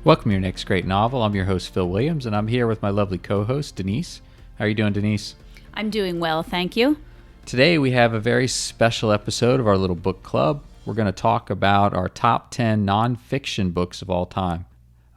Welcome to your next great novel. I'm your host, Phil Williams, and I'm here with my lovely co-host, Denise. How are you doing, Denise? I'm doing well, thank you. Today we have a very special episode of our little book club. We're going to talk about our top 10 nonfiction books of all time.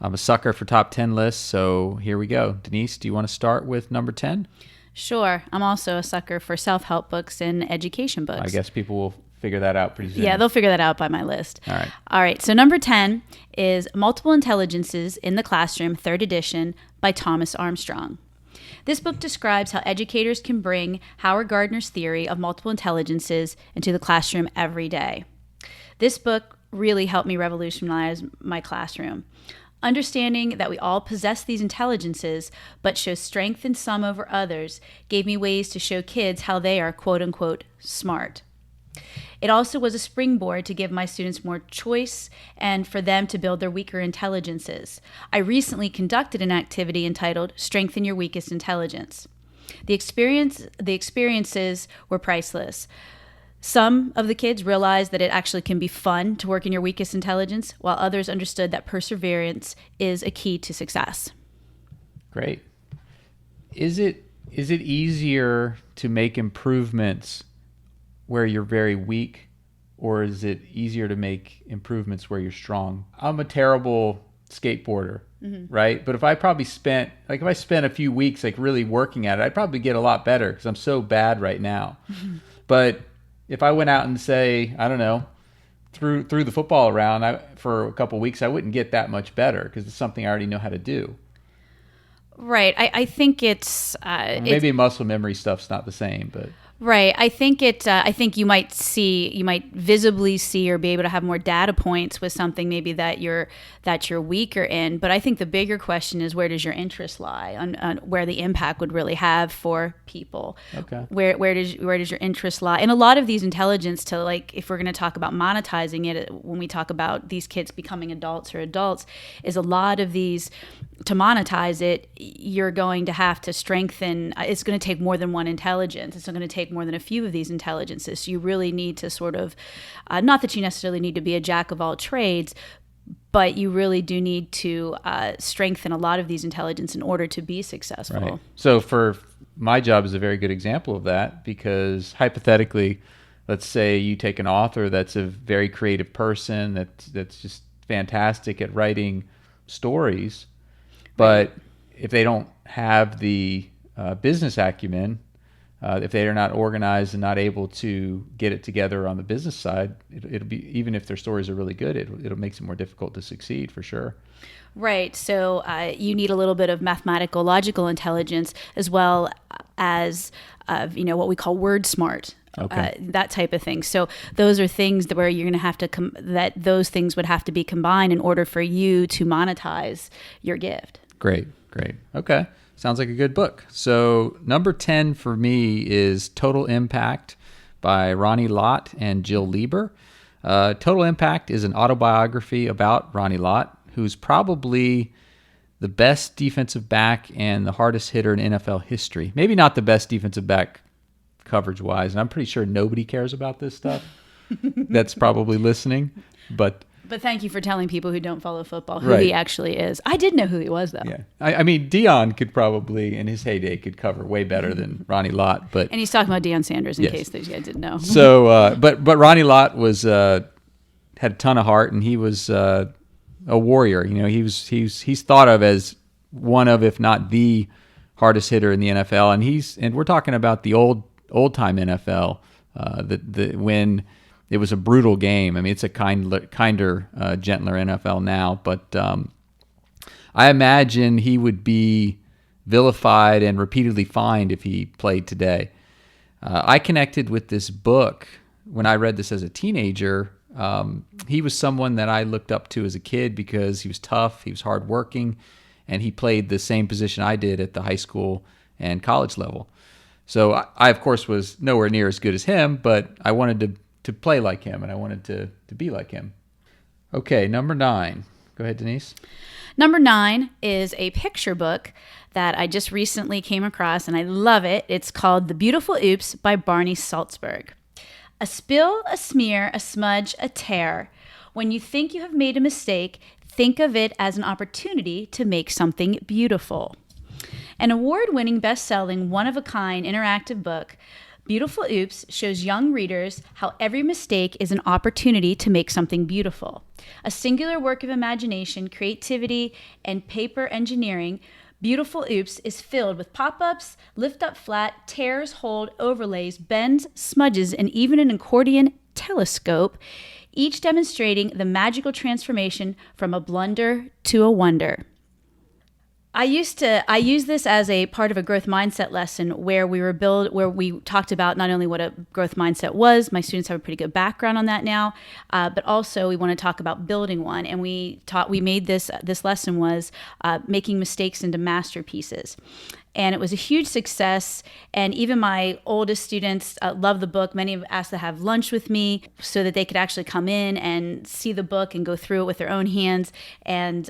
I'm a sucker for top 10 lists, so here we go. Denise, do you want to start with number 10? Sure. I'm also a sucker for self-help books and education books. I guess people will figure that out pretty soon. Yeah, they'll figure that out by my list. All right. So number 10 is Multiple Intelligences in the Classroom, 3rd edition by Thomas Armstrong. This book describes how educators can bring Howard Gardner's theory of multiple intelligences into the classroom every day. This book really helped me revolutionize my classroom. Understanding that we all possess these intelligences, but show strength in some over others, gave me ways to show kids how they are quote-unquote smart. It also was a springboard to give my students more choice and for them to build their weaker intelligences. I recently conducted an activity entitled Strengthen Your Weakest Intelligence. The experiences were priceless. Some of the kids realized that it actually can be fun to work in your weakest intelligence, while others understood that perseverance is a key to success. Great. Is it easier to make improvements where you're very weak, or is it easier to make improvements where you're strong? I'm a terrible skateboarder, right? But if I spent a few weeks really working at it, I'd probably get a lot better because I'm so bad right now. But if I went out and say, I don't know, threw the football around for a couple of weeks, I wouldn't get that much better because it's something I already know how to do. Right. I think it's maybe muscle memory stuff's not the same, but. Right. I think you might visibly see or be able to have more data points with something maybe that you're weaker in. But I think the bigger question is, where does your interest lie on where the impact would really have for people? Okay. Where does your interest lie? And a lot of these intelligence if we're going to talk about monetizing it, when we talk about these kids becoming adults, is a lot of these, to monetize it, you're going to have to strengthen. It's going to take more than one intelligence. It's going to take more than a few of these intelligences. So you really need to sort of, not that you necessarily need to be a jack of all trades, but you really do need to strengthen a lot of these intelligence in order to be successful. Right. So for my job is a very good example of that, because hypothetically, let's say you take an author that's a very creative person that's just fantastic at writing stories, but if they don't have the business acumen, if they are not organized and not able to get it together on the business side, it'll be, even if their stories are really good, it'll make it more difficult to succeed for sure. Right. So you need a little bit of mathematical, logical intelligence, as well as what we call word smart. Okay. That type of thing. So those are things where you're going to have to that those things would have to be combined in order for you to monetize your gift. Great. Okay. Sounds like a good book. So number 10 for me is Total Impact by Ronnie Lott and Jill Lieber. Total Impact is an autobiography about Ronnie Lott, who's probably the best defensive back and the hardest hitter in NFL history. Maybe not the best defensive back coverage-wise, and I'm pretty sure nobody cares about this stuff that's probably listening, But thank you for telling people who don't follow football who he actually is. I did know who he was, though. Yeah, I mean, Dion could probably, in his heyday, could cover way better than Ronnie Lott. But and he's talking about Deion Sanders, in case those guys didn't know. So, but Ronnie Lott was had a ton of heart, and he was a warrior. He's thought of as one of, if not the hardest hitter in the NFL, and we're talking about the old time NFL, when it was a brutal game. I mean, it's a kinder, gentler NFL now, but I imagine he would be vilified and repeatedly fined if he played today. I connected with this book when I read this as a teenager. He was someone that I looked up to as a kid because he was tough, he was hardworking, and he played the same position I did at the high school and college level. So I of course, was nowhere near as good as him, but I wanted to play like him, and I wanted to be like him. Okay, number 9. Go ahead, Denise. Number 9 is a picture book that I just recently came across, and I love it. It's called The Beautiful Oops by Barney Salzburg. A spill, a smear, a smudge, a tear. When you think you have made a mistake, Think of it as an opportunity to make something beautiful. An award-winning, best-selling, one-of-a-kind interactive book, Beautiful Oops shows young readers how every mistake is an opportunity to make something beautiful. A singular work of imagination, creativity, and paper engineering, Beautiful Oops is filled with pop-ups, lift-up flat, tears, hold, overlays, bends, smudges, and even an accordion telescope, each demonstrating the magical transformation from a blunder to a wonder. I use this as a part of a growth mindset lesson where we talked about not only what a growth mindset was. My students have a pretty good background on that now, but also we want to talk about building one. And we made this lesson was making mistakes into masterpieces. And it was a huge success. And even my oldest students love the book. Many have asked to have lunch with me so that they could actually come in and see the book and go through it with their own hands. And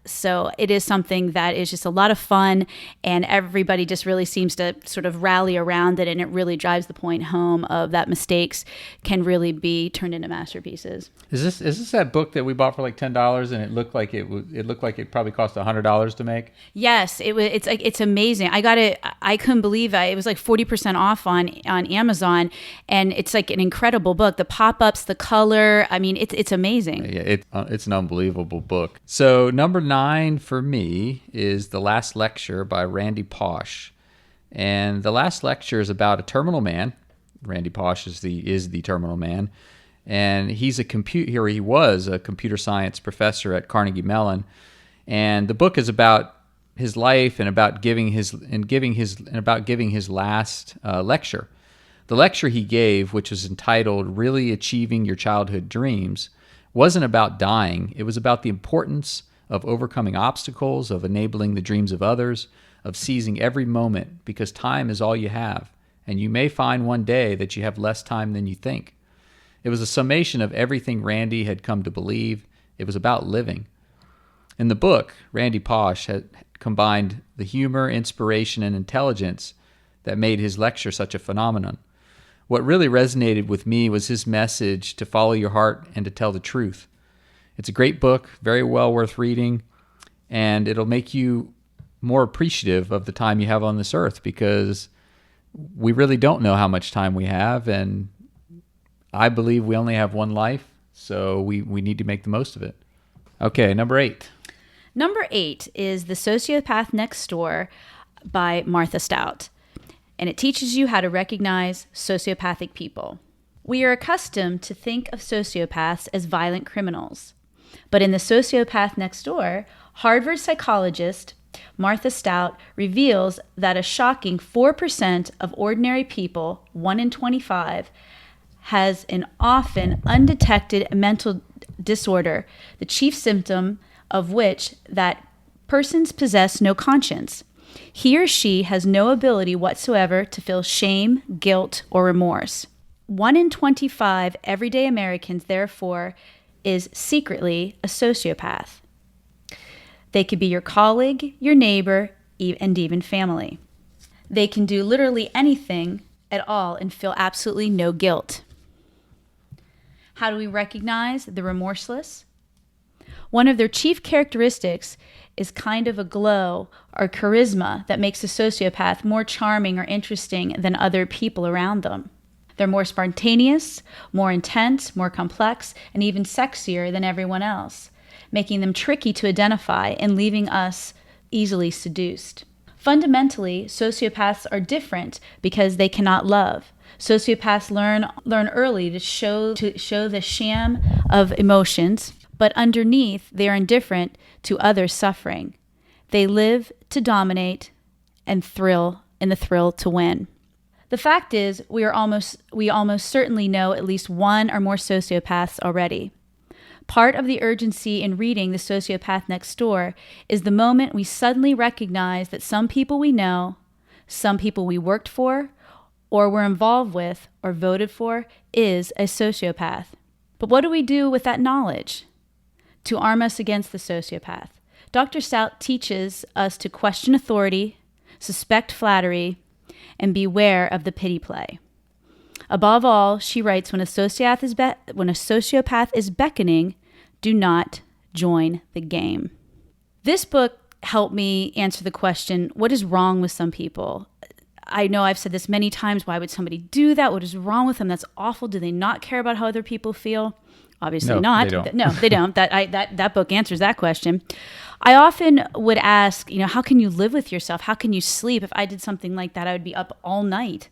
so it is something that is just a lot of fun. And everybody just really seems to sort of rally around it. And it really drives the point home of that mistakes can really be turned into masterpieces. Is this that book that we bought for like $10 and it looked like it probably cost $100 to make? Yes, it's amazing. I got it. I couldn't believe it. It was like 40% off on Amazon, and it's like an incredible book. The pop-ups, the color. I mean, it's amazing. Yeah, it's an unbelievable book. So number 9 for me is The Last Lecture by Randy Posh, and The Last Lecture is about a terminal man. Randy Posh is the terminal man, and he was a computer science professor at Carnegie Mellon, and the book is about his life and about giving his last lecture. The lecture he gave, which was entitled "Really Achieving Your Childhood Dreams," wasn't about dying. It was about the importance of overcoming obstacles, of enabling the dreams of others, of seizing every moment, because time is all you have, and you may find one day that you have less time than you think. It was a summation of everything Randy had come to believe. It was about living. In the book, Randy Posh had combined the humor, inspiration, and intelligence that made his lecture such a phenomenon. What really resonated with me was his message to follow your heart and to tell the truth. It's a great book, very well worth reading, and it'll make you more appreciative of the time you have on this earth, because we really don't know how much time we have, and I believe we only have one life, so we need to make the most of it. Okay, number 8. Number 8 is The Sociopath Next Door by Martha Stout, and it teaches you how to recognize sociopathic people. We are accustomed to think of sociopaths as violent criminals, but in The Sociopath Next Door, Harvard psychologist Martha Stout reveals that a shocking 4% of ordinary people, 1 in 25, has an often undetected mental disorder, the chief symptom of which that persons possess no conscience. He or she has no ability whatsoever to feel shame, guilt, or remorse. 1 in 25 everyday Americans, therefore, is secretly a sociopath. They could be your colleague, your neighbor, and even family. They can do literally anything at all and feel absolutely no guilt. How do we recognize the remorseless? One of their chief characteristics is kind of a glow or charisma that makes a sociopath more charming or interesting than other people around them. They're more spontaneous, more intense, more complex, and even sexier than everyone else, making them tricky to identify and leaving us easily seduced. Fundamentally, sociopaths are different because they cannot love. Sociopaths learn early to show the sham of emotions, but underneath they are indifferent to others' suffering. They live to dominate and thrill to win. The fact is, we almost certainly know at least one or more sociopaths already. Part of the urgency in reading The Sociopath Next Door is the moment we suddenly recognize that some people we know, some people we worked for, or were involved with, or voted for, is a sociopath. But what do we do with that knowledge to arm us against the sociopath? Dr. Stout teaches us to question authority, suspect flattery, and beware of the pity play. Above all, she writes, when a sociopath is beckoning, do not join the game. This book helped me answer the question, what is wrong with some people? I know I've said this many times. Why would somebody do that? What is wrong with them? That's awful. Do they not care about how other people feel? Obviously not. They don't. No, they don't. That book answers that question. I often would ask, how can you live with yourself? How can you sleep? If I did something like that, I would be up all night.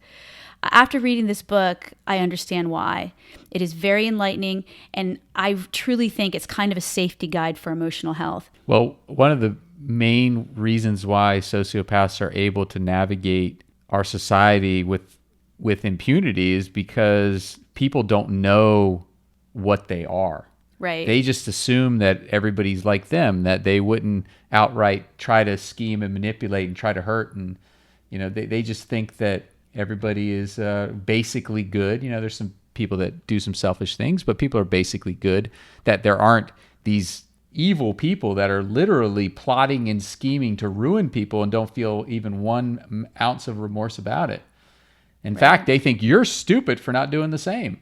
After reading this book, I understand why. It is very enlightening, and I truly think it's kind of a safety guide for emotional health. Well, one of the main reasons why sociopaths are able to navigate our society with impunity is because people don't know what they are. Right. They just assume that everybody's like them, that they wouldn't outright try to scheme and manipulate and try to hurt. And, they just think that everybody is basically good. There's some people that do some selfish things, but people are basically good, that there aren't these evil people that are literally plotting and scheming to ruin people and don't feel even 1 ounce of remorse about it. In fact, they think you're stupid for not doing the same.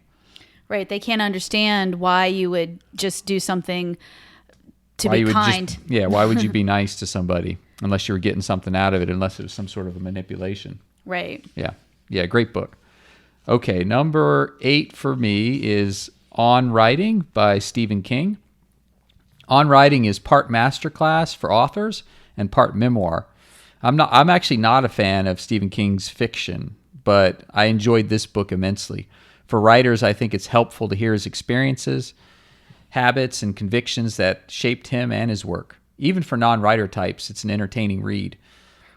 Right. They can't understand why you would just do something to be kind. Why would you be nice to somebody unless you were getting something out of it, unless it was some sort of a manipulation? Right. Yeah, great book. Okay, number 8 for me is On Writing by Stephen King. On Writing is part masterclass for authors and part memoir. I'm actually not a fan of Stephen King's fiction, but I enjoyed this book immensely. For writers, I think it's helpful to hear his experiences, habits, and convictions that shaped him and his work. Even for non-writer types, it's an entertaining read.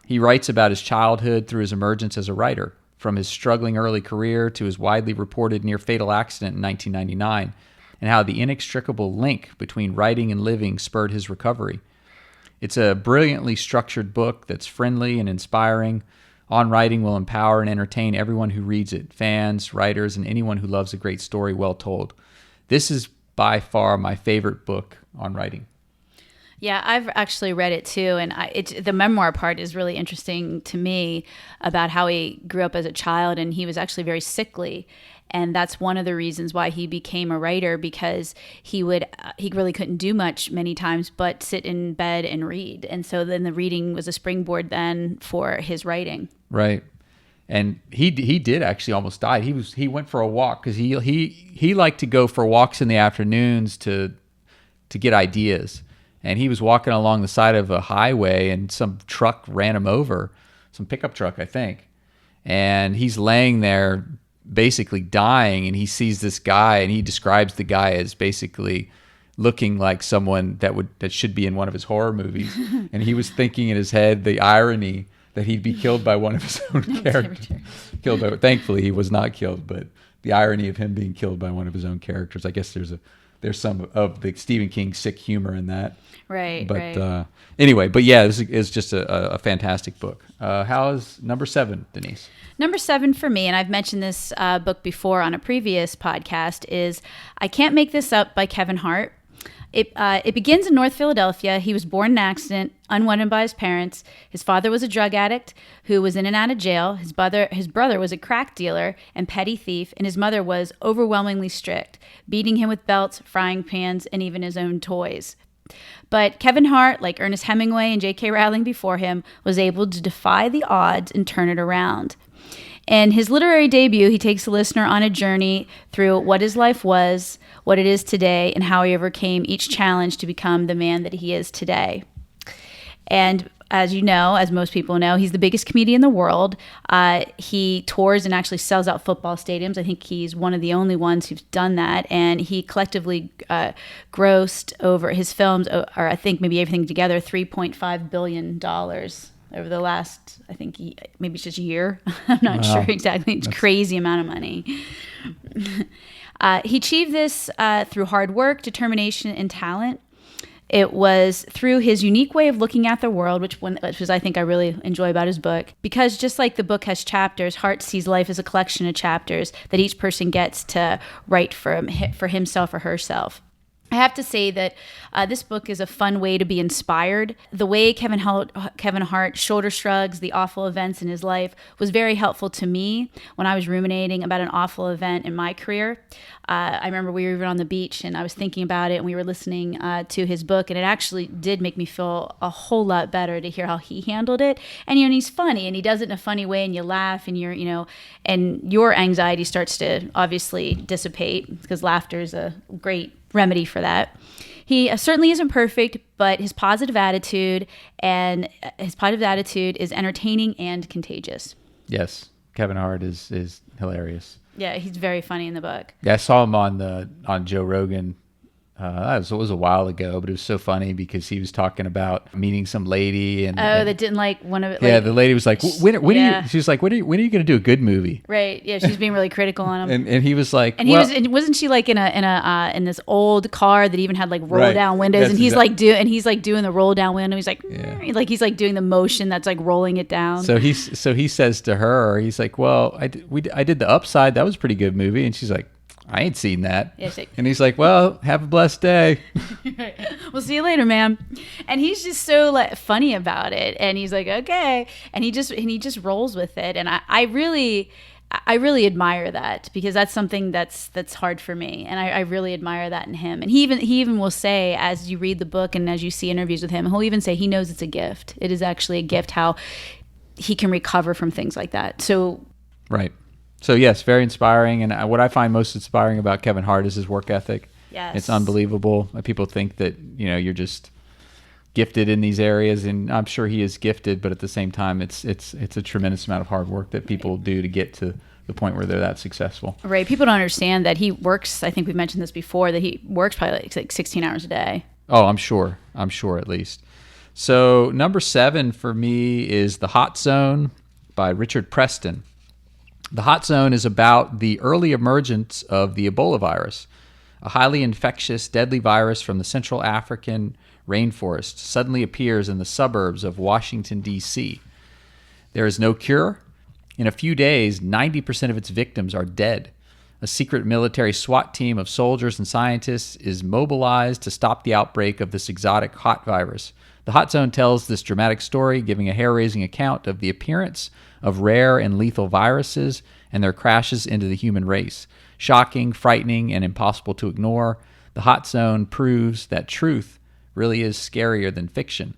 He writes about his childhood through his emergence as a writer, from his struggling early career to his widely reported near-fatal accident in 1999, and how the inextricable link between writing and living spurred his recovery. It's a brilliantly structured book that's friendly and inspiring. On Writing will empower and entertain everyone who reads it, fans, writers, and anyone who loves a great story well told. This is by far my favorite book on writing. Yeah, I've actually read it too, and the memoir part is really interesting to me about how he grew up as a child, and he was actually very sickly, and that's one of the reasons why he became a writer, because he really couldn't do much many times but sit in bed and read, and so then the reading was a springboard then for his writing. Right. And he did actually almost die. He went for a walk because he liked to go for walks in the afternoons to get ideas. And he was walking along the side of a highway, and some truck ran him over, some pickup truck, I think. And he's laying there basically dying, and he sees this guy, and he describes the guy as basically looking like someone that should be in one of his horror movies. And he was thinking in his head the irony that he'd be killed by one of his own characters. Thankfully, he was not killed, but the irony of him being killed by one of his own characters. I guess there's some of the Stephen King sick humor in that. Right. But anyway, this is just a fantastic book. How is number 7, Denise? Number 7 for me, and I've mentioned this book before on a previous podcast, is I Can't Make This Up by Kevin Hart. It begins in North Philadelphia. He was born in an accident, unwanted by his parents. His father was a drug addict who was in and out of jail. His brother was a crack dealer and petty thief, and his mother was overwhelmingly strict, beating him with belts, frying pans, and even his own toys. But Kevin Hart, like Ernest Hemingway and J.K. Rowling before him, was able to defy the odds and turn it around. In his literary debut, he takes the listener on a journey through what his life was, what it is today, and how he overcame each challenge to become the man that he is today. And as you know, as most people know, he's the biggest comedian in the world. He tours and actually sells out football stadiums. I think he's one of the only ones who's done that. And he collectively grossed over his films, or I think maybe everything together, $3.5 billion over the last, I think, maybe it's just a year. I'm not sure exactly. It's a crazy amount of money. He achieved this through hard work, determination, and talent. It was through his unique way of looking at the world, which is I think I really enjoy about his book. Because just like the book has chapters, Hart sees life as a collection of chapters that each person gets to write for himself or herself. I have to say that this book is a fun way to be inspired. The way Kevin Hart shoulder shrugs the awful events in his life was very helpful to me when I was ruminating about an awful event in my career. I remember we were even on the beach and I was thinking about it and we were listening to his book, and it actually did make me feel a whole lot better to hear how he handled it. And, and he's funny and he does it in a funny way and you laugh and and your anxiety starts to obviously dissipate because laughter is a great remedy for that. He certainly isn't perfect, but his positive attitude is entertaining and contagious. Yes, Kevin Hart is hilarious. Yeah, he's very funny in the book. Yeah, I saw him on Joe Rogan. It was a while ago, but it was so funny because he was talking about meeting some lady that didn't like one of it. Yeah, the lady was like, "When are you?" She was like, "When are you going to do a good movie?" Right. Yeah, she's being really critical on him. And he was like, wasn't she like in this old car that even had like roll down windows? That's and he's like doing the roll down window. He's like, he's like doing the motion that's like rolling it down. So he says to her, he's like, "Well, I did The Upside. That was a pretty good movie." And she's like, "I ain't seen that." Yeah, and he's like, "Well, have a blessed day." We'll see you later, ma'am. And he's just so funny about it. And he's like, "Okay." And he just rolls with it. And I really admire that because that's something that's hard for me. And I really admire that in him. And he even will say, as you read the book and as you see interviews with him, he'll even say he knows it's a gift. It is actually a gift how he can recover from things like that. So right. So yes, very inspiring. And what I find most inspiring about Kevin Hart is his work ethic. Yes. It's unbelievable. People think that, you're just gifted in these areas, and I'm sure he is gifted, but at the same time, it's a tremendous amount of hard work that people do to get to the point where they're that successful. Right. People don't understand that he works, I think we've mentioned this before, that he works probably like 16 hours a day. Oh, I'm sure at least. So number 7 for me is The Hot Zone by Richard Preston. The Hot Zone is about the early emergence of the Ebola virus, a highly infectious, deadly virus from the Central African rainforest suddenly appears in the suburbs of Washington, D.C. There is no cure. In a few days, 90% of its victims are dead. A secret military SWAT team of soldiers and scientists is mobilized to stop the outbreak of this exotic hot virus. The Hot Zone tells this dramatic story, giving a hair-raising account of the appearance of rare and lethal viruses and their crashes into the human race. Shocking, frightening, and impossible to ignore, The Hot Zone proves that truth really is scarier than fiction.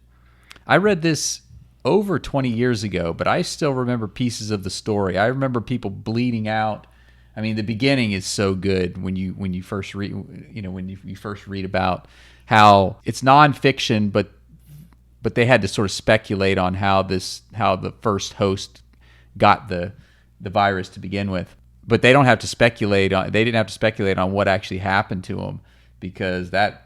I read this over 20 years ago, but I still remember pieces of the story. I remember people bleeding out. I mean, the beginning is so good when you first read, when you first read about how it's nonfiction, but they had to sort of speculate on how the first host got the virus to begin with. But they didn't have to speculate on what actually happened to him, because that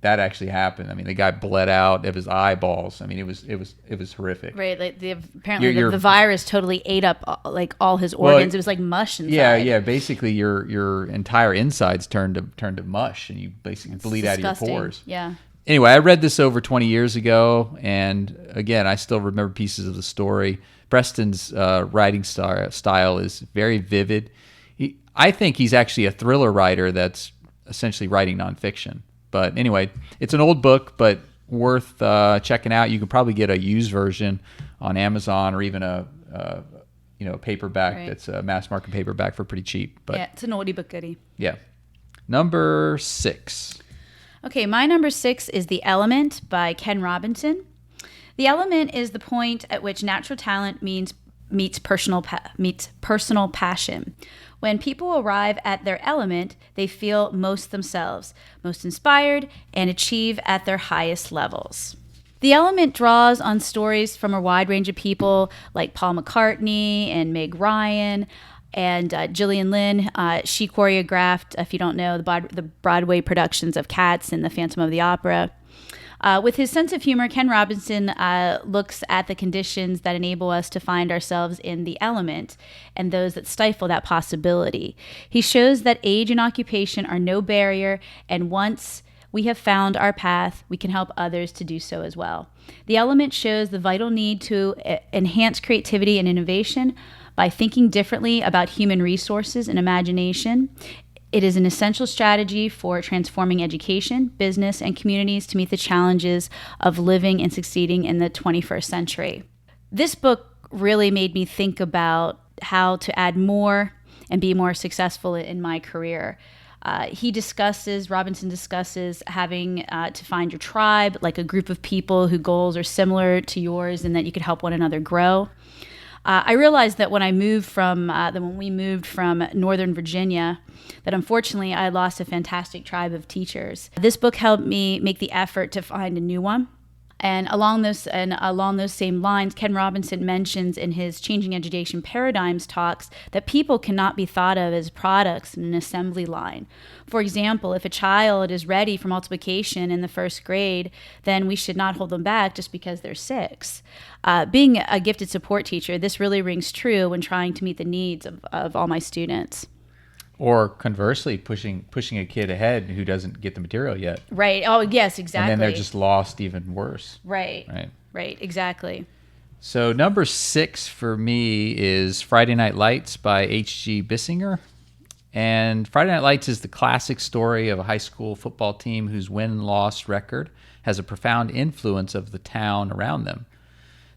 actually happened. I mean, the guy bled out of his eyeballs. I mean, it was horrific. Right. Like apparently the virus totally ate up like all his organs. Well, it was like mush inside. Yeah. Basically, your entire insides turned to mush, and you basically bleed out of your pores. Yeah. Anyway, I read this over 20 years ago, and again, I still remember pieces of the story. Preston's writing style is very vivid. I think he's actually a thriller writer that's essentially writing nonfiction. But anyway, it's an old book, but worth checking out. You can probably get a used version on Amazon, or even a paperback. Right. That's a mass market paperback for pretty cheap. But yeah, it's an oldie but goodie. Yeah. Number 6. Okay, my number 6 is The Element by Ken Robinson. The element is the point at which natural talent meets personal passion. When people arrive at their element, they feel most themselves, most inspired, and achieve at their highest levels. The Element draws on stories from a wide range of people like Paul McCartney and Meg Ryan and Gillian Lynn. She choreographed, if you don't know, the Broadway productions of Cats and The Phantom of the Opera. With his sense of humor, Ken Robinson looks at the conditions that enable us to find ourselves in the element and those that stifle that possibility. He shows that age and occupation are no barrier, and once we have found our path, we can help others to do so as well. The Element shows the vital need to enhance creativity and innovation by thinking differently about human resources and imagination. It is an essential strategy for transforming education, business, and communities to meet the challenges of living and succeeding in the 21st century. This book really made me think about how to add more and be more successful in my career. Robinson discusses having to find your tribe, like a group of people whose goals are similar to yours and that you could help one another grow. I realized that when we moved from Northern Virginia, that unfortunately I lost a fantastic tribe of teachers. This book helped me make the effort to find a new one. And along those same lines, Ken Robinson mentions in his Changing Education Paradigms talks that people cannot be thought of as products in an assembly line. For example, if a child is ready for multiplication in the first grade, then we should not hold them back just because they're 6. Being a gifted support teacher, this really rings true when trying to meet the needs of all my students. Or conversely, pushing a kid ahead who doesn't get the material yet. Right. Oh, yes, exactly. And then they're just lost even worse. Right. Exactly. So number 6 for me is Friday Night Lights by H.G. Bissinger. And Friday Night Lights is the classic story of a high school football team whose win-loss record has a profound influence of the town around them.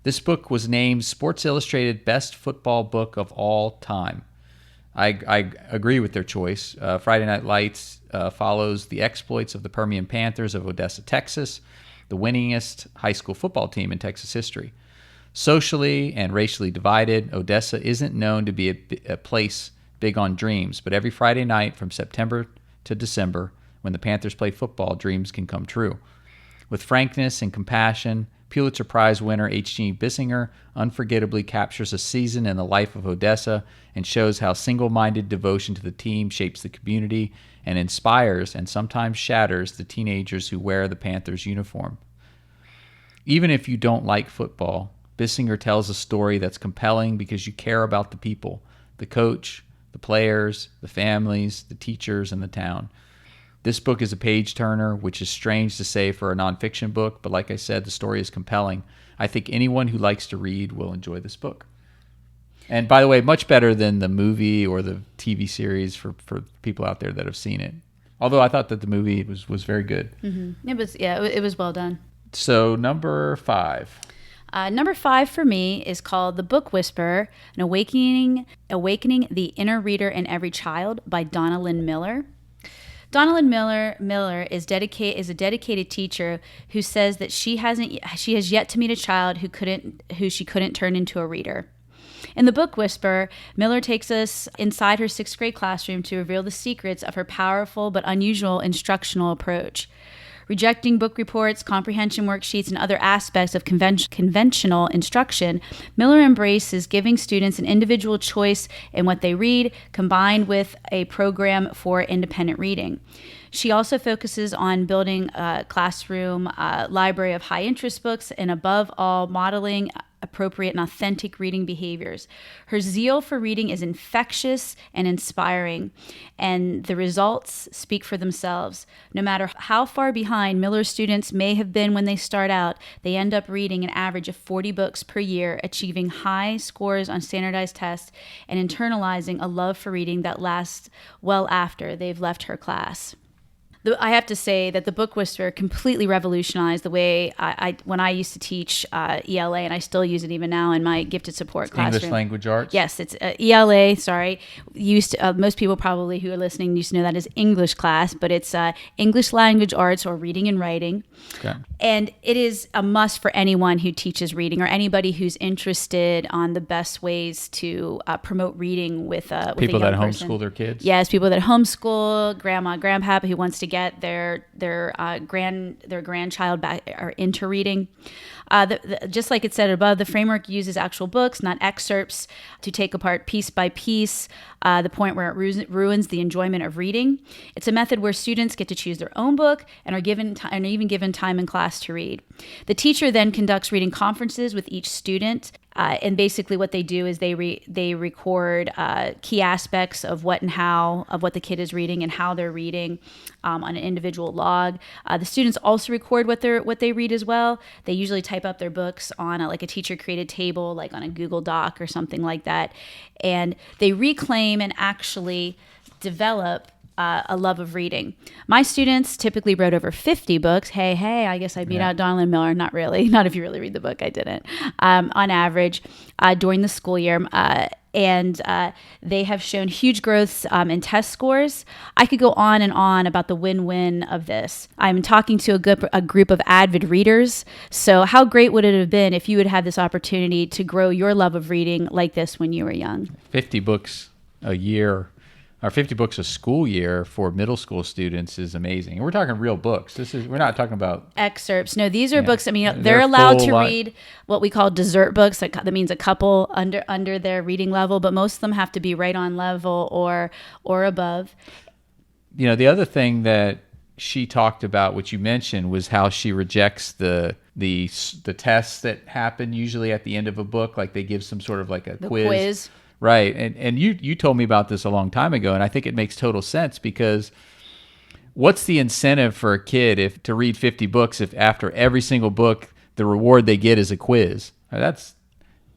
This book was named Sports Illustrated Best Football Book of All Time. I agree with their choice. Friday Night Lights follows the exploits of the Permian Panthers of Odessa, Texas, the winningest high school football team in Texas history. Socially and racially divided, Odessa isn't known to be a place big on dreams, but every Friday night from September to December, when the Panthers play football, dreams can come true. With frankness and compassion, Pulitzer Prize winner H.G. Bissinger unforgettably captures a season in the life of Odessa and shows how single-minded devotion to the team shapes the community and inspires and sometimes shatters the teenagers who wear the Panthers uniform. Even if you don't like football, Bissinger tells a story that's compelling because you care about the people, the coach, the players, the families, the teachers, and the town. This book is a page-turner, which is strange to say for a nonfiction book, but like I said, the story is compelling. I think anyone who likes to read will enjoy this book. And by the way, much better than the movie or the TV series for people out there that have seen it. Although I thought that the movie was very good. Mm-hmm. It was well done. So number 5. Number 5 for me is called The Book Whisperer, An Awakening the Inner Reader in Every Child by Donna Lynn Miller. Donna Lynn Miller is a dedicated teacher who says that she has yet to meet a child who she couldn't turn into a reader. In The Book Whisperer, Miller takes us inside her 6th grade classroom to reveal the secrets of her powerful but unusual instructional approach. Rejecting book reports, comprehension worksheets, and other aspects of conventional instruction, Miller embraces giving students an individual choice in what they read, combined with a program for independent reading. She also focuses on building a classroom library of high-interest books and, above all, modeling appropriate and authentic reading behaviors. Her zeal for reading is infectious and inspiring, and the results speak for themselves. No matter how far behind Miller's students may have been when they start out, they end up reading an average of 40 books per year, achieving high scores on standardized tests, and internalizing a love for reading that lasts well after they've left her class. I have to say that The Book Whisperer completely revolutionized the way when I used to teach ELA, and I still use it even now in my gifted support classroom. English language arts? Yes, it's ELA, sorry. Most people probably who are listening used to know that as English class, but it's English language arts or reading and writing. Okay. And it is a must for anyone who teaches reading or anybody who's interested on the best ways to promote reading with people a young that person. homeschool their kids? Yes, people that homeschool, grandma, grandpapa who wants to get their grandchild back or into reading. Just like it said above, the framework uses actual books, not excerpts, to take apart piece by piece the point where it ruins the enjoyment of reading. It's a method where students get to choose their own book and are even given time in class to read. The teacher then conducts reading conferences with each student. And basically what they do is they record key aspects of what and how of what the kid is reading and how they're reading on an individual log. The students also record what they read as well. They usually type up their books on a teacher-created table, like on a Google Doc or something like that. And they reclaim and actually develop a love of reading. My students typically wrote over 50 books. Hey, I guess I beat out Donald Miller. Not really. Not if you really read the book. I didn't. On average, during the school year. And they have shown huge growths in test scores. I could go on and on about the win-win of this. I'm talking to a group of avid readers. So how great would it have been if you would have this opportunity to grow your love of reading like this when you were young? 50 books a year, or 50 books a school year for middle school students is amazing. And we're talking real books. We're not talking about excerpts. No, these are books. I mean, they're allowed to read what we call dessert books. That means a couple under their reading level, but most of them have to be right on level or above. You know, the other thing that she talked about, which you mentioned, was how she rejects the tests that happen usually at the end of a book. Like they give some sort of like a quiz. Right. And you told me about this a long time ago, and I think it makes total sense, because what's the incentive for a kid to read 50 books if after every single book the reward they get is a quiz? They're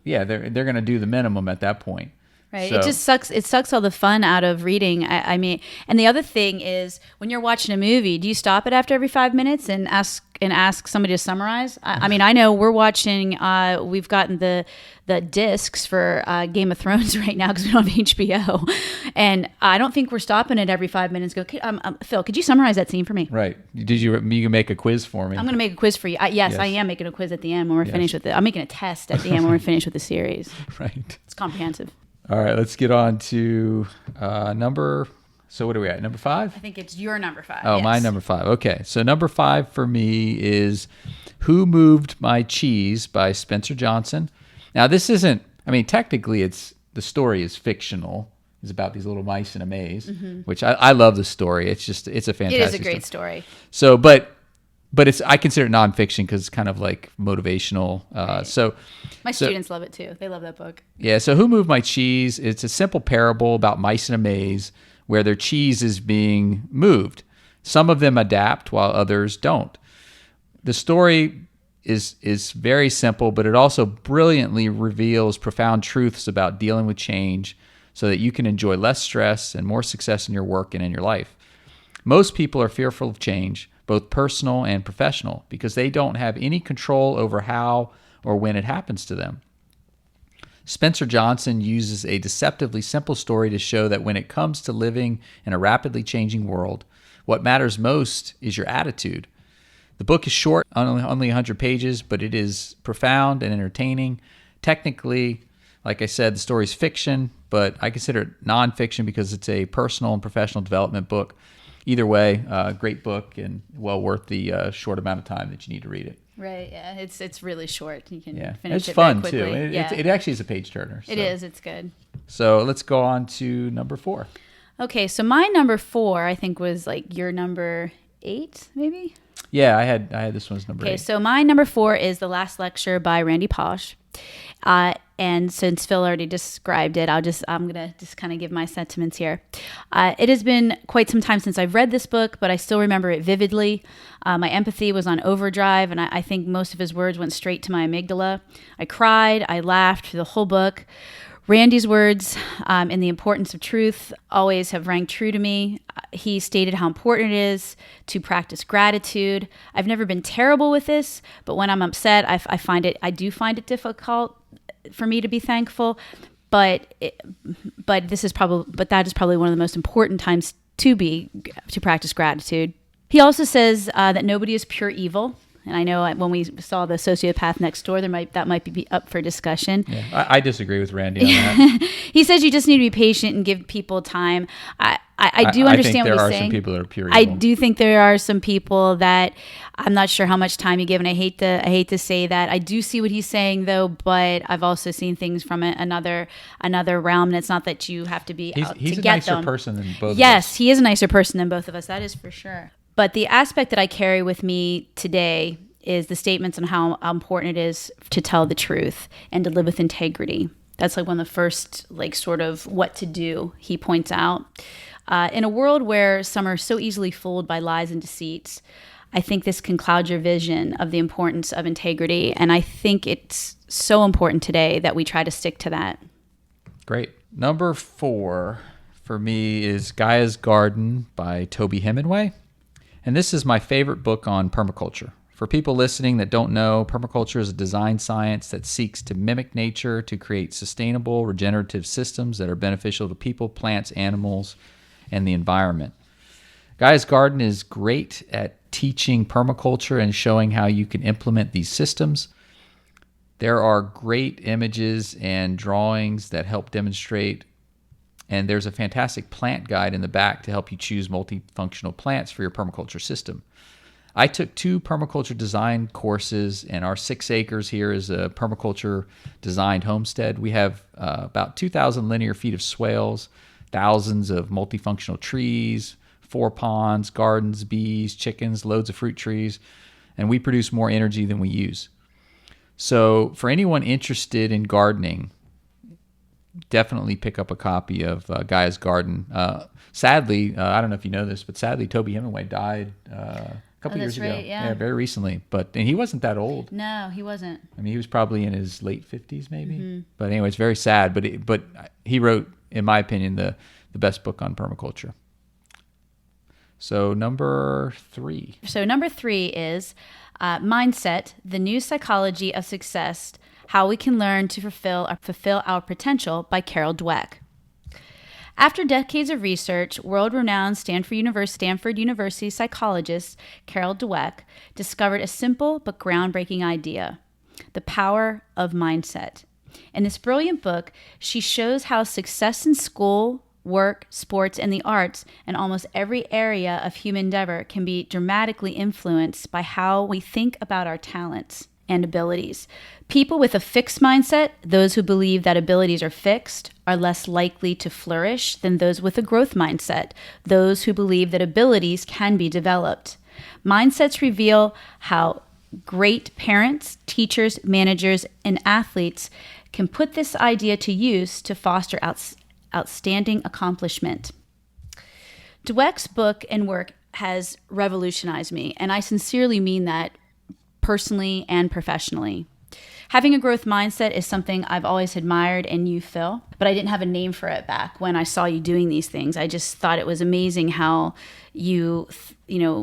going to do the minimum at that point. Right. So. It just sucks. It sucks all the fun out of reading. I mean, and the other thing is, when you're watching a movie, do you stop it after every 5 minutes and ask somebody to summarize? I mean, I know we're watching. We've gotten the discs for Game of Thrones right now because we don't have HBO, and I don't think we're stopping it every 5 minutes. Go, Phil, could you summarize that scene for me? Right. Did you can make a quiz for me? I'm going to make a quiz for you. Yes, I am making a quiz at the end when we're finished with it. I'm making a test at the end when we're finished with the series. Right. It's comprehensive. All right, let's get on to so what are we at, number 5? I think it's your number 5. Oh, yes. My number 5. Okay, so number 5 for me is Who Moved My Cheese by Spencer Johnson. Now, this isn't, I mean, technically the story is fictional. It's about these little mice in a maze, which I love the story. It's a fantastic It is a great story. So, but I consider it nonfiction because it's kind of like motivational. Right. So my students love it too. They love that book. Yeah. So Who Moved My Cheese? It's a simple parable about mice in a maze where their cheese is being moved. Some of them adapt while others don't. The story is very simple, but it also brilliantly reveals profound truths about dealing with change so that you can enjoy less stress and more success in your work and in your life. Most people are fearful of change, both personal and professional, because they don't have any control over how or when it happens to them. Spencer Johnson uses a deceptively simple story to show that when it comes to living in a rapidly changing world, what matters most is your attitude. The book is short, only 100 pages, but it is profound and entertaining. Technically, like I said, the story is fiction, but I consider it nonfiction because it's a personal and professional development book. Either way, great book and well worth the short amount of time that you need to read it. Right, yeah. It's really short. You can finish it's it fun very too. quickly. It actually is a page turner. So. It is. It's good. So let's go on to number 4. Okay, so my number 4, I think, was like your number 8, maybe? Yeah, I had this one's number 8. Okay, so my number 4 is The Last Lecture by Randy Posh. And since Phil already described it, I'm gonna just kind of give my sentiments here. It has been quite some time since I've read this book, but I still remember it vividly. My empathy was on overdrive, and I think most of his words went straight to my amygdala. I cried, I laughed through the whole book. Randy's words and the importance of truth always have rang true to me. He stated how important it is to practice gratitude. I've never been terrible with this, but when I'm upset, I do find it difficult for me to be thankful. But that is probably one of the most important times to practice gratitude. He also says that nobody is pure evil. And I know when we saw the Sociopath next door, that might be up for discussion. Yeah, I disagree with Randy on that. He says you just need to be patient and give people time. I do understand what he's saying. I think there are some people that are pure evil. I do think there are some people that I'm not sure how much time you give, and I hate to say that. I do see what he's saying though, but I've also seen things from another realm, and it's not that you have to be out to get them. He's a nicer person than both of us. Yes, he is a nicer person than both of us. That is for sure. But the aspect that I carry with me today is the statements on how important it is to tell the truth and to live with integrity. That's like one of the first, like, sort of what to do, he points out. In a world where some are so easily fooled by lies and deceits, I think this can cloud your vision of the importance of integrity. And I think it's so important today that we try to stick to that. Great. Number 4 for me is Gaia's Garden by Toby Hemingway. And this is my favorite book on permaculture. For people listening that don't know, permaculture is a design science that seeks to mimic nature to create sustainable, regenerative systems that are beneficial to people, plants, animals, and the environment. Gaia's Garden is great at teaching permaculture and showing how you can implement these systems. There are great images and drawings that help demonstrate, and there's a fantastic plant guide in the back to help you choose multifunctional plants for your permaculture system. I took 2 permaculture design courses, and our 6 acres here is a permaculture designed homestead. We have about 2,000 linear feet of swales, thousands of multifunctional trees, 4 ponds, gardens, bees, chickens, loads of fruit trees, and we produce more energy than we use. So for anyone interested in gardening, definitely pick up a copy of Gaia's Garden. Sadly, I don't know if you know this, but sadly, Toby Hemingway died a couple years ago. Right, yeah, very recently. And he wasn't that old. No, he wasn't. I mean, he was probably in his late 50s, maybe. Mm-hmm. But anyway, it's very sad. But he wrote, in my opinion, the best book on permaculture. So number 3. So number 3 is Mindset: The New Psychology of Success. How We Can Learn to Fulfill Our Potential by Carol Dweck. After decades of research, world-renowned Stanford University psychologist Carol Dweck discovered a simple but groundbreaking idea: the power of mindset. In this brilliant book, she shows how success in school, work, sports, and the arts, and almost every area of human endeavor can be dramatically influenced by how we think about our talents and abilities. People with a fixed mindset, those who believe that abilities are fixed, are less likely to flourish than those with a growth mindset, those who believe that abilities can be developed. Mindsets reveal how great parents, teachers, managers, and athletes can put this idea to use to foster outstanding accomplishment. Dweck's book and work has revolutionized me, and I sincerely mean that personally and professionally. Having a growth mindset is something I've always admired in you, Phil, but I didn't have a name for it back when I saw you doing these things. I just thought it was amazing how you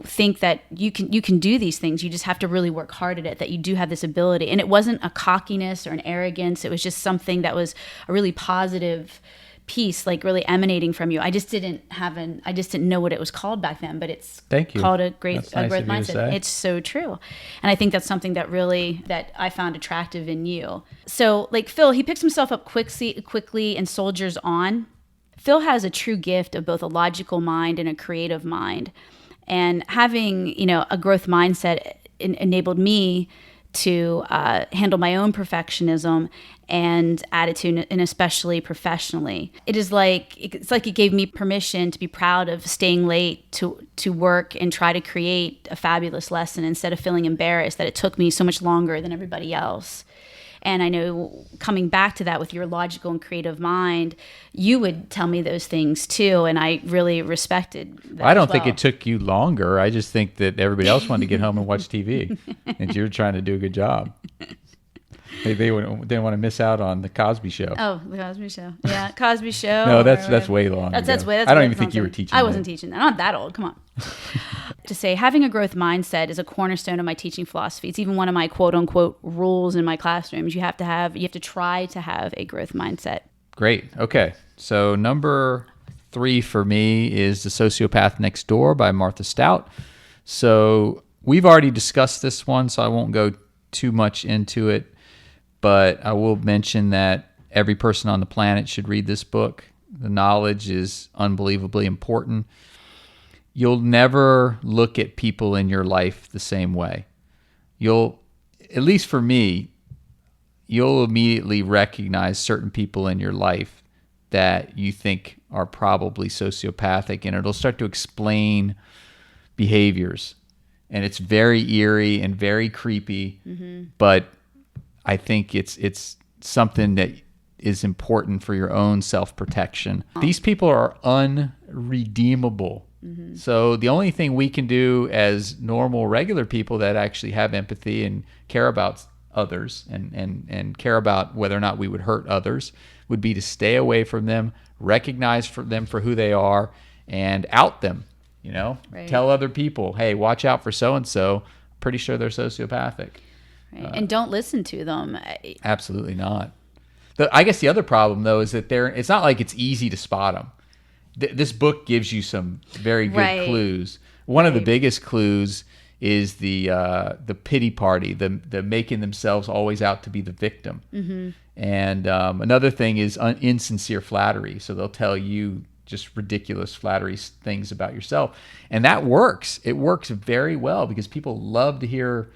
think that you can do these things. You just have to really work hard at it, that you do have this ability. And it wasn't a cockiness or an arrogance. It was just something that was a really positive piece, like really emanating from you. I just didn't know what it was called back then, but it's called a growth mindset. It's so true. And I think that's something that I found attractive in you. So like Phil, he picks himself up quickly and soldiers on. Phil has a true gift of both a logical mind and a creative mind. And having, a growth mindset enabled me to handle my own perfectionism and attitude, and especially professionally. It's like it gave me permission to be proud of staying late to work and try to create a fabulous lesson instead of feeling embarrassed that it took me so much longer than everybody else. And I know coming back to that with your logical and creative mind, you would tell me those things too, and I really respected that. I don't think it took you longer. I just think that everybody else wanted to get home and watch TV, and you were trying to do a good job. They didn't want to miss out on the Cosby Show. Oh, the Cosby Show. Yeah, Cosby Show. No, that's way long. That's way. I don't even think you were teaching. I wasn't teaching that. I'm not that old. Come on. To say having a growth mindset is a cornerstone of my teaching philosophy. It's even one of my quote unquote rules in my classrooms. You have to try to have a growth mindset. Great. Okay. So number 3 for me is The Sociopath Next Door by Martha Stout. So we've already discussed this one, so I won't go too much into it. But I will mention that every person on the planet should read this book. The knowledge is unbelievably important. You'll never look at people in your life the same way. At least for me, you'll immediately recognize certain people in your life that you think are probably sociopathic, and it'll start to explain behaviors. And it's very eerie and very creepy, but I think it's something that is important for your own self-protection. These people are unredeemable. So the only thing we can do as normal, regular people that actually have empathy and care about others and care about whether or not we would hurt others, would be to stay away from them, recognize them for who they are, and out them. Right. Tell other people, hey, watch out for so-and-so. Pretty sure they're sociopathic. Right. And don't listen to them. Absolutely not. I guess the other problem, though, is that it's not like it's easy to spot them. This book gives you some very good clues. One of the biggest clues is the pity party, the making themselves always out to be the victim. Mm-hmm. And another thing is insincere flattery. So they'll tell you just ridiculous flattery things about yourself. And that works. It works very well because people love to hear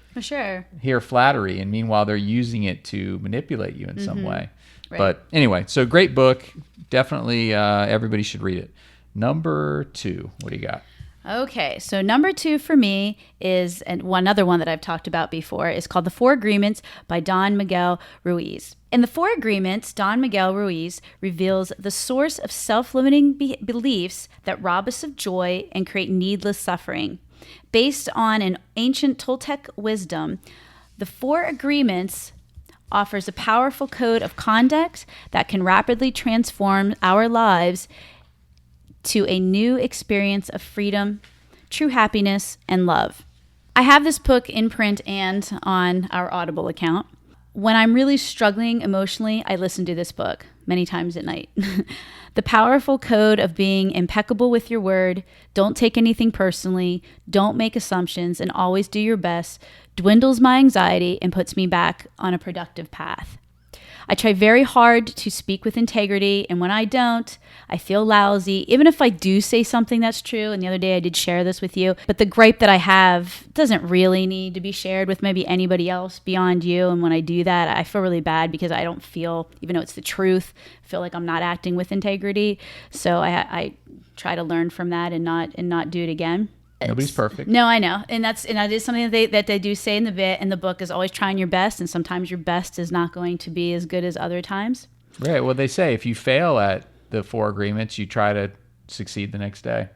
flattery. And meanwhile, they're using it to manipulate you in some way. Right. But anyway, so great book. Definitely everybody should read it. Number 2, what do you got? Okay, so number 2 for me is, and one other one that I've talked about before, is called The 4 Agreements by Don Miguel Ruiz. In The 4 Agreements, Don Miguel Ruiz reveals the source of self-limiting beliefs that rob us of joy and create needless suffering. Based on an ancient Toltec wisdom, The 4 Agreements offers a powerful code of conduct that can rapidly transform our lives to a new experience of freedom, true happiness, and love. I have this book in print and on our Audible account. When I'm really struggling emotionally, I listen to this book many times at night. The powerful code of being impeccable with your word, don't take anything personally, don't make assumptions, and always do your best dwindles my anxiety and puts me back on a productive path. I try very hard to speak with integrity, and when I don't, I feel lousy, even if I do say something that's true. And the other day I did share this with you, but the gripe that I have doesn't really need to be shared with maybe anybody else beyond you. And when I do that, I feel really bad because I don't feel, even though it's the truth, feel like I'm not acting with integrity. So I try to learn from that and not do it again. Nobody's perfect. No, I know. And that is something that they do say in the book is always trying your best, and sometimes your best is not going to be as good as other times. Right. Well, they say if you fail at the 4 agreements, you try to succeed the next day.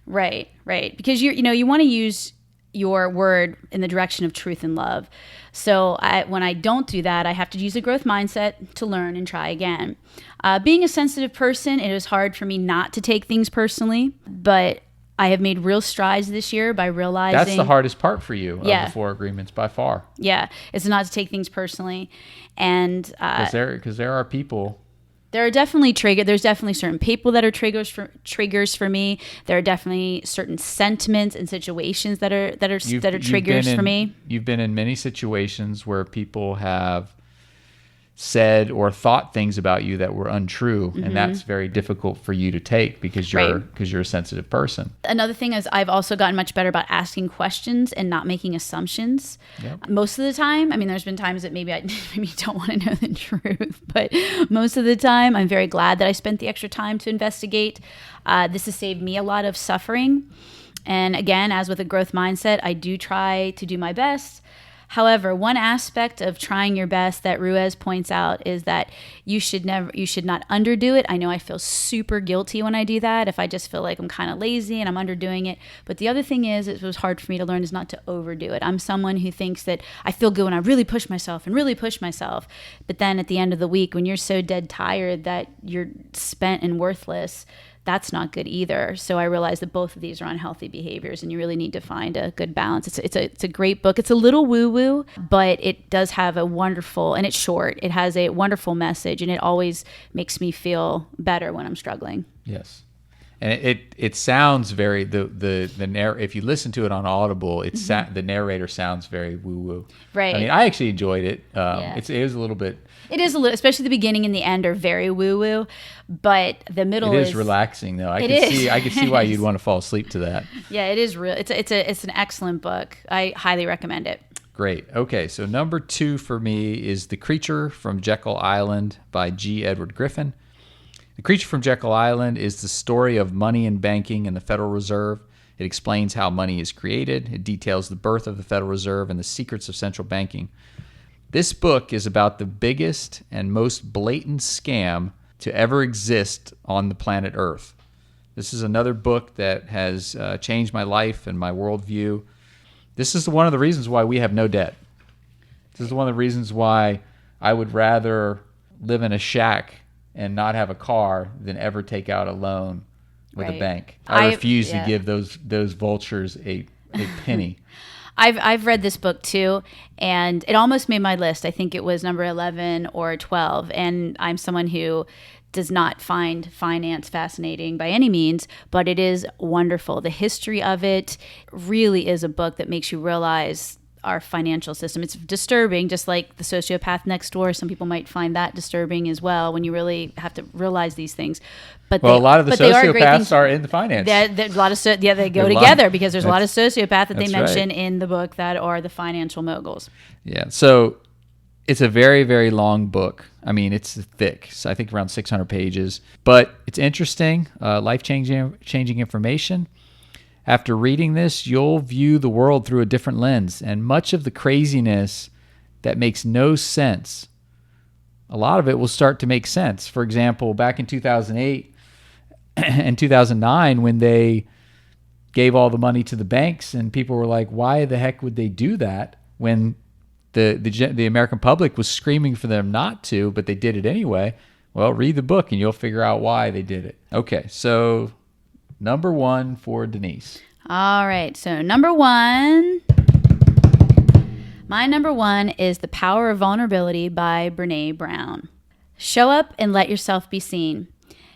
Right. Because you want to use your word in the direction of truth and love. So when I don't do that, I have to use a growth mindset to learn and try again. Being a sensitive person, it is hard for me not to take things personally, but I have made real strides this year by realizing... That's the hardest part for you of the 4 agreements by far. Yeah, it's not to take things personally. And because there are people... There are definitely There's definitely certain people that are triggers for me. There are definitely certain sentiments and situations that are triggers for me. You've been in many situations where people have said or thought things about you that were untrue, and that's very difficult for you to take because you're a sensitive person. Another thing is I've also gotten much better about asking questions and not making assumptions. Yep. Most of the time, I mean, there's been times that maybe I don't want to know the truth, but most of the time I'm very glad that I spent the extra time to investigate. This has saved me a lot of suffering. And again, as with a growth mindset, I do try to do my best. However, one aspect of trying your best that Ruiz points out is that you should not underdo it. I know I feel super guilty when I do that, if I just feel like I'm kind of lazy and I'm underdoing it. But the other thing is, it was hard for me to learn, is not to overdo it. I'm someone who thinks that I feel good when I really push myself. But then at the end of the week, when you're so dead tired that you're spent and worthless, that's not good either. So I realized that both of these are unhealthy behaviors, and you really need to find a good balance. It's a great book. It's a little woo-woo, but it does have a wonderful, and it's short. It has a wonderful message, and it always makes me feel better when I'm struggling. Yes. And it sounds very if you listen to it on Audible, the narrator sounds very woo-woo. Right. I mean, I actually enjoyed it. It is a little bit... It is a little, especially the beginning and the end are very woo-woo, but the middle is relaxing though. I can see why you'd want to fall asleep to that. Yeah, it is real. It's an excellent book. I highly recommend it. Great. Okay, so number 2 for me is The Creature from Jekyll Island by G. Edward Griffin. The Creature from Jekyll Island is the story of money and banking and the Federal Reserve. It explains how money is created. It details the birth of the Federal Reserve and the secrets of central banking. This book is about the biggest and most blatant scam to ever exist on the planet Earth. This is another book that has changed my life and my worldview. This is one of the reasons why we have no debt. This is one of the reasons why I would rather live in a shack and not have a car than ever take out a loan with a bank. I refuse to give those vultures a penny. I've read this book too, and it almost made my list. I think it was number 11 or 12, and I'm someone who does not find finance fascinating by any means, but it is wonderful. The history of it really is a book that makes you realize our financial system. It's disturbing, just like The Sociopath Next Door. Some people might find that disturbing as well when you really have to realize these things. But a lot of the sociopaths are in the finance. There's a lot of they go together because there's a lot of sociopaths that they mention in the book that are the financial moguls. Yeah. So it's a very, very long book. I mean, it's thick. So I think around 600 pages. But it's interesting, life-changing information. After reading this, you'll view the world through a different lens, and much of the craziness that makes no sense, a lot of it will start to make sense. For example, back in 2008 and 2009, when they gave all the money to the banks, and people were like, why the heck would they do that when the American public was screaming for them not to, but they did it anyway? Well, read the book and you'll figure out why they did it. Okay, so number 1 for Denise. All right. So number 1. My number 1 is The Power of Vulnerability by Brene Brown. Show up and let yourself be seen.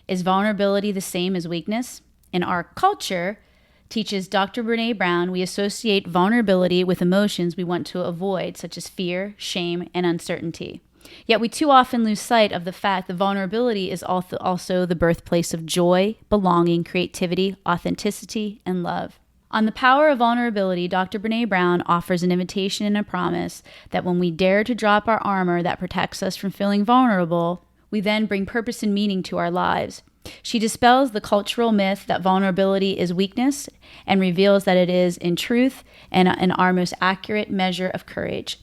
Is vulnerability the same as weakness? In our culture, teaches Dr. Brene Brown, we associate vulnerability with emotions we want to avoid, such as fear, shame, and uncertainty. Yet we too often lose sight of the fact that vulnerability is also the birthplace of joy, belonging, creativity, authenticity, and love. On The Power of Vulnerability, Dr. Brene Brown offers an invitation and a promise that when we dare to drop our armor that protects us from feeling vulnerable, we then bring purpose and meaning to our lives. She dispels the cultural myth that vulnerability is weakness and reveals that it is, in truth, and our most accurate measure of courage.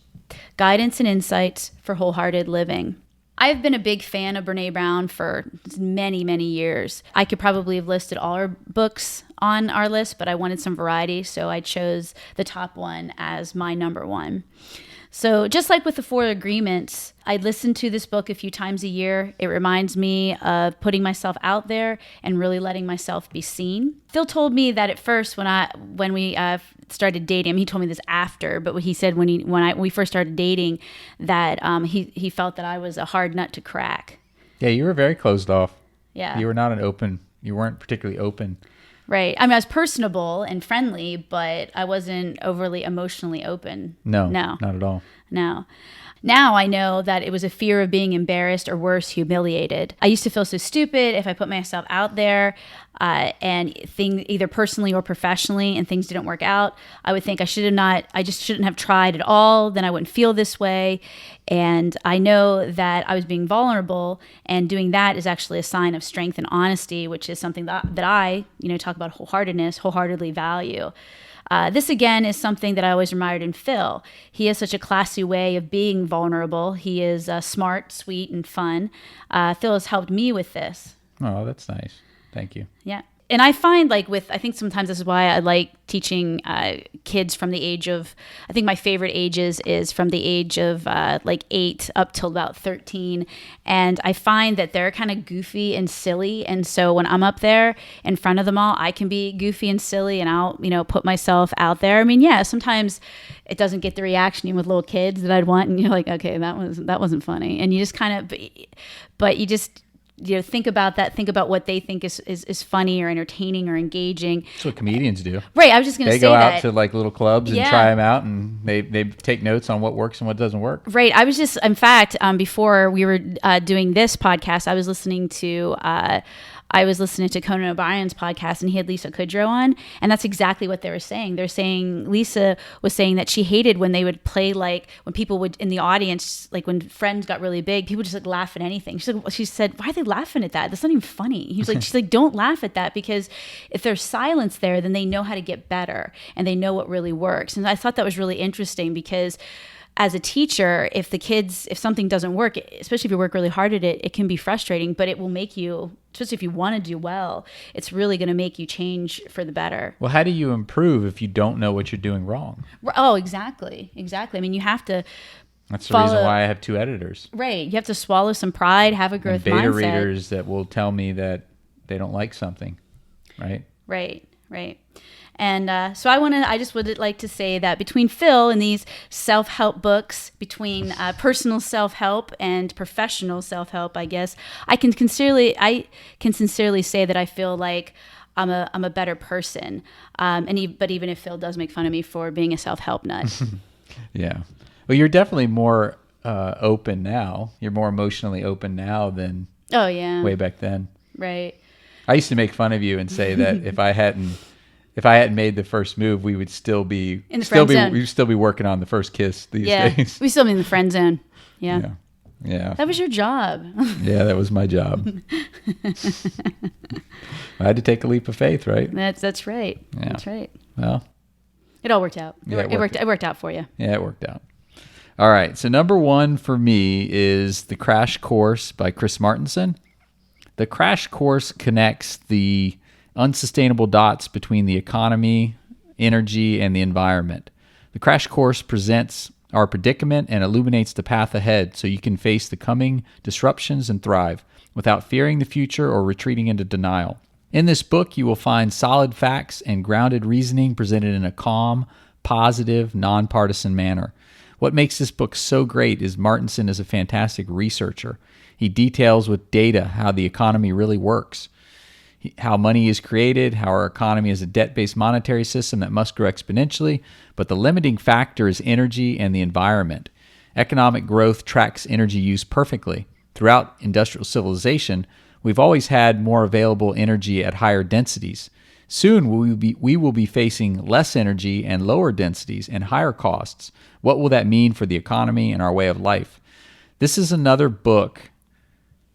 Guidance and insights for wholehearted living. I've been a big fan of Brene Brown for many, many years. I could probably have listed all her books on our list, but I wanted some variety, so I chose the top one as my number 1. So just like with the 4 Agreements, I listen to this book a few times a year. It reminds me of putting myself out there and really letting myself be seen. Phil told me that at first when we started dating, I mean, he told me this after, but he said when we first started dating that he felt that I was a hard nut to crack. Yeah, you were very closed off. Yeah. You weren't particularly open. Right. I mean, I was personable and friendly, but I wasn't overly emotionally open. No, not at all. No. Now I know that it was a fear of being embarrassed or worse, humiliated. I used to feel so stupid if I put myself out there and either personally or professionally and things didn't work out. I would think I just shouldn't have tried at all. Then I wouldn't feel this way. And I know that I was being vulnerable, and doing that is actually a sign of strength and honesty, which is something that I, talk about wholeheartedly value. This, again, is something that I always admired in Phil. He has such a classy way of being vulnerable. He is smart, sweet, and fun. Phil has helped me with this. Oh, that's nice. Thank you. Yeah. And I find I think sometimes this is why I like teaching kids from the age of, I think my favorite ages is from the age of 8 up till about 13. And I find that they're kind of goofy and silly. And so when I'm up there in front of them all, I can be goofy and silly, and I'll, put myself out there. I mean, yeah, sometimes it doesn't get the reaction even with little kids that I'd want. And you're like, okay, that wasn't funny. And you just kind of, but you just, think about that. Think about what they think is funny or entertaining or engaging. That's what comedians do. Right. I was just going to say that. They go out to little clubs and try them out, and they take notes on what works and what doesn't work. Right. I was just, in fact, before we were doing this podcast, I was listening to Conan O'Brien's podcast, and he had Lisa Kudrow on, and that's exactly what they were saying. They're saying, Lisa was saying that she hated when they would play, when people would, in the audience, when Friends got really big, people just laugh at anything. She said, why are they laughing at that? That's not even funny. She's like, don't laugh at that, because if there's silence there, then they know how to get better, and they know what really works. And I thought that was really interesting, because as a teacher, if something doesn't work, especially if you work really hard at it, it can be frustrating, but it will make you, especially if you want to do well, it's really going to make you change for the better. Well, how do you improve if you don't know what you're doing wrong? Oh, exactly. I mean, you have to. That's the reason why I have 2 editors. Right. You have to swallow some pride, have a growth and beta mindset. readers that will tell me that they don't like something, right? Right. And so I just would like to say that between Phil and these self-help books, between personal self-help and professional self-help, I guess I can sincerely say that I feel like I'm a better person. But even if Phil does make fun of me for being a self-help nut. Yeah. Well, you're definitely more open now. You're more emotionally open now than way back then. Right. I used to make fun of you and say that if I hadn't made the first move, we would still be in the friend zone. We'd still be working on the first kiss these days. We still be in the friend zone. Yeah. That was your job. Yeah, that was my job. I had to take a leap of faith, right? That's right. Yeah. That's right. Well, it all worked out. It worked out for you. Yeah, it worked out. All right. So number 1 for me is The Crash Course by Chris Martinson. The Crash Course connects the unsustainable dots between the economy, energy, and the environment. The Crash Course presents our predicament and illuminates the path ahead so you can face the coming disruptions and thrive without fearing the future or retreating into denial. In this book, you will find solid facts and grounded reasoning presented in a calm, positive, nonpartisan manner. What makes this book so great is Martinson is a fantastic researcher. He details with data how the economy really works, how money is created, how our economy is a debt-based monetary system that must grow exponentially, but the limiting factor is energy and the environment. Economic growth tracks energy use perfectly. Throughout industrial civilization, we've always had more available energy at higher densities. Soon we will be facing less energy and lower densities and higher costs. What will that mean for the economy and our way of life? This is another book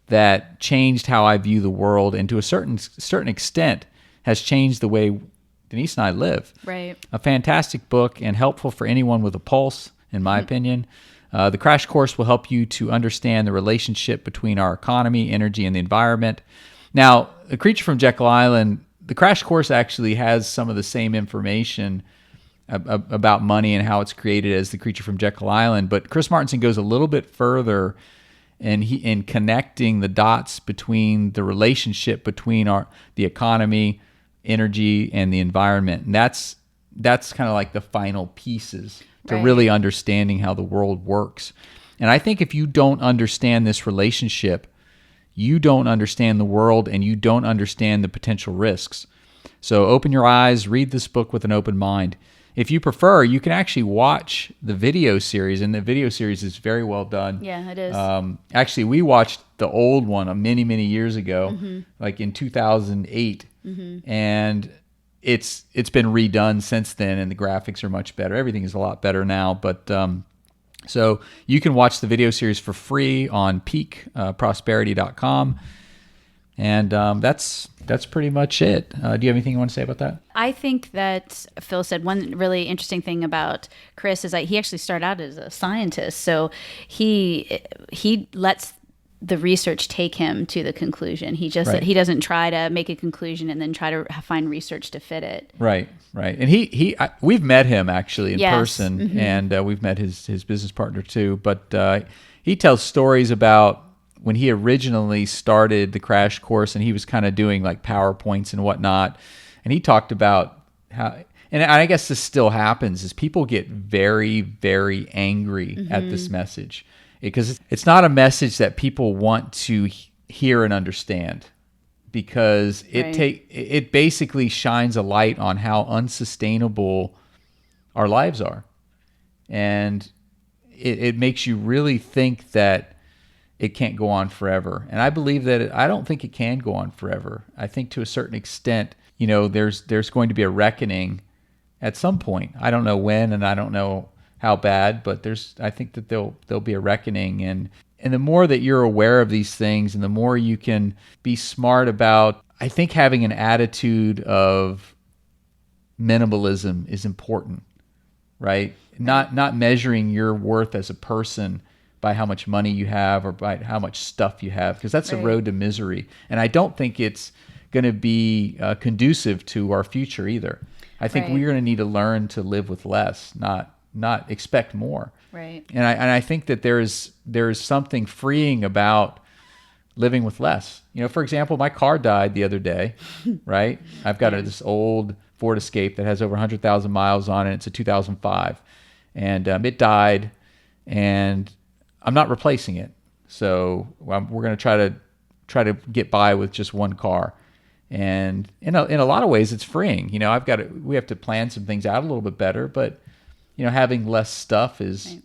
that changed how I view the world, and to a certain extent has changed the way Denise and I live. Right. A fantastic book and helpful for anyone with a pulse, in my opinion. The Crash Course will help you to understand the relationship between our economy, energy, and the environment. Now, The Creature from Jekyll Island, the Crash Course actually has some of the same information about money and how it's created as The Creature from Jekyll Island, but Chris Martinson goes a little bit further in connecting the dots between the relationship between the economy, energy, and the environment. And that's kind of like the final pieces to really understanding how the world works. And I think if you don't understand this relationship, you don't understand the world and you don't understand the potential risks. So open your eyes, read this book with an open mind. If you prefer, you can actually watch the video series, and the video series is very well done. Yeah, it is. Actually, we watched the old one many, many years ago, like in 2008, and it's been redone since then, and the graphics are much better. Everything is a lot better now, but so you can watch the video series for free on peakprosperity.com. And that's pretty much it. Do you have anything you want to say about that? I think that Phil said one really interesting thing about Chris is that he actually started out as a scientist. So he lets the research take him to the conclusion. He doesn't try to make a conclusion and then try to find research to fit it. Right. And we've met him actually in person, and we've met his business partner too. But he tells stories about when he originally started the Crash Course, and he was kind of doing like PowerPoints and whatnot. And he talked about how, and I guess this still happens, is people get very, very angry at this message because it's not a message that people want to hear and understand, because it basically shines a light on how unsustainable our lives are. And it makes you really think that it can't go on forever. And I believe that I don't think it can go on forever. I think to a certain extent, there's going to be a reckoning at some point. I don't know when, and I don't know how bad, but I think that there'll be a reckoning. And the more that you're aware of these things, and the more you can be smart about, I think having an attitude of minimalism is important, right? Not measuring your worth as a person by how much money you have or by how much stuff you have, because that's a road to misery. And I don't think it's going to be conducive to our future either. I think we're going to need to learn to live with less, not not expect more. Right. And I think that there's something freeing about living with less. For example, my car died the other day, right? I've got this old Ford Escape that has over 100,000 miles on it. It's a 2005, and it died, and I'm not replacing it. So we're going to try to get by with just one car. And in a lot of ways, it's freeing. We have to plan some things out a little bit better, but having less stuff is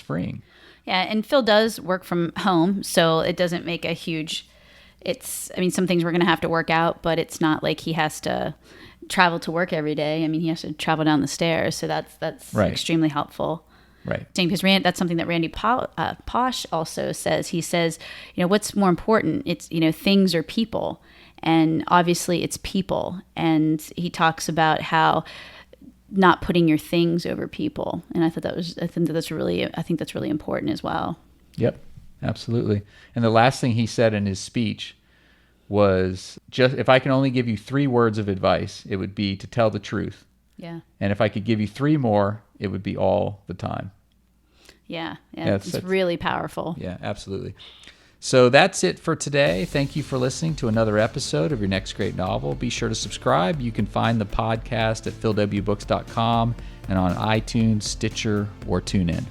freeing. Yeah, and Phil does work from home, so it doesn't make a huge. Some things we're going to have to work out, but it's not like he has to travel to work every day. He has to travel down the stairs, so that's right. Extremely helpful. Right. Because that's something that Randy Posh also says. He says, what's more important? It's things or people, and obviously it's people. And he talks about how not putting your things over people, and I think that's really important as well. Yep, absolutely. And the last thing he said in his speech was, just if I can only give you 3 words of advice, it would be to tell the truth. Yeah. And if I could give you 3 more, it would be all the time. Yeah, it's really powerful. Yeah, absolutely. So that's it for today. Thank you for listening to another episode of Your Next Great Novel. Be sure to subscribe. You can find the podcast at philwbooks.com and on iTunes, Stitcher, or TuneIn.